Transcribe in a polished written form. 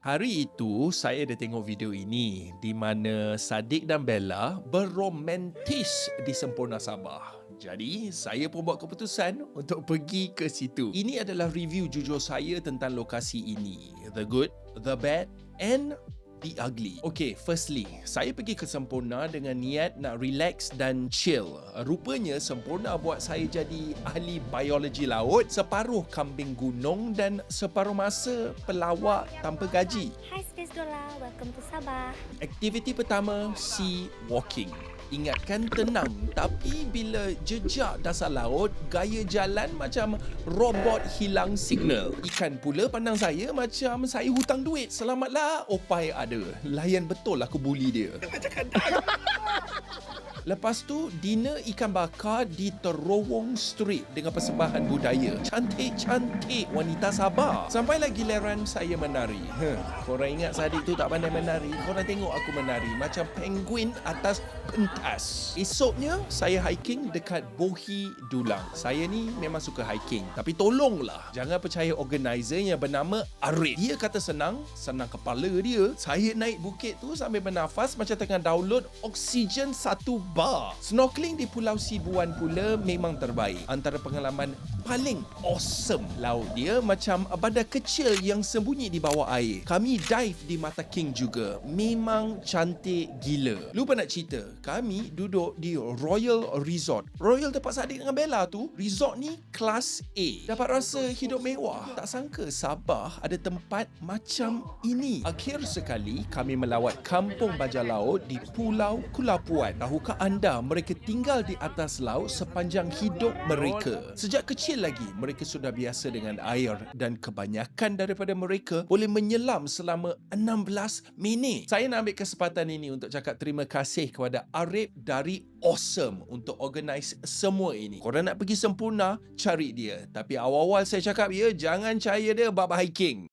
Hari itu saya ada tengok video ini di mana Sadiq dan Bella berromantis di Semporna Sabah. Jadi, saya pun buat keputusan untuk pergi ke situ. Ini adalah review jujur saya tentang lokasi ini. The good, the bad and the ugly. Okay, firstly, saya pergi ke Semporna dengan niat nak relax dan chill. Rupanya Semporna buat saya jadi ahli biologi laut, separuh kambing gunung dan separuh masa pelawak tanpa gaji. Hi Space Dola, welcome to Sabah. Aktiviti pertama, sea walking. Ingatkan tenang, tapi bila jejak dasar laut, gaya jalan macam robot hilang signal. Ikan pula pandang saya macam saya hutang duit. Selamatlah, opai ada. Layan betul aku bully dia. Lepas tu, dinner ikan bakar di Terowong Street dengan persembahan budaya. Cantik-cantik wanita Sabah. Sampailah giliran saya menari. Korang ingat Sadiq tu tak pandai menari? Korang tengok aku menari macam penguin atas pentas. Esoknya, saya hiking dekat Bohi Dulang. Saya ni memang suka hiking. Tapi tolonglah, jangan percaya organizer yang bernama Arif. Dia kata senang kepala dia. Saya naik bukit tu sambil bernafas macam tengah download oksigen 1 bar. Snorkeling di Pulau Sibuan pula memang terbaik. Antara pengalaman paling awesome. Laut dia macam bandar kecil yang sembunyi di bawah air. Kami dive di Mata King juga. Memang cantik gila. Lupa nak cerita, kami duduk di Royal Resort. Royal tempat Sadiq dengan Bella tu, resort ni kelas A. Dapat rasa hidup mewah. Tak sangka Sabah ada tempat macam ini. Akhir sekali kami melawat kampung baja laut di Pulau Kulapuan. Tahukah anda mereka tinggal di atas laut sepanjang hidup mereka? Sejak kecil lagi mereka sudah biasa dengan air dan kebanyakan daripada mereka boleh menyelam selama 16 minit. Saya nak ambil kesempatan ini untuk cakap terima kasih kepada Arif dari Awesome untuk organize semua ini. Korang nak pergi Semporna, cari dia. Tapi awal-awal saya cakap jangan percaya dia bab hiking.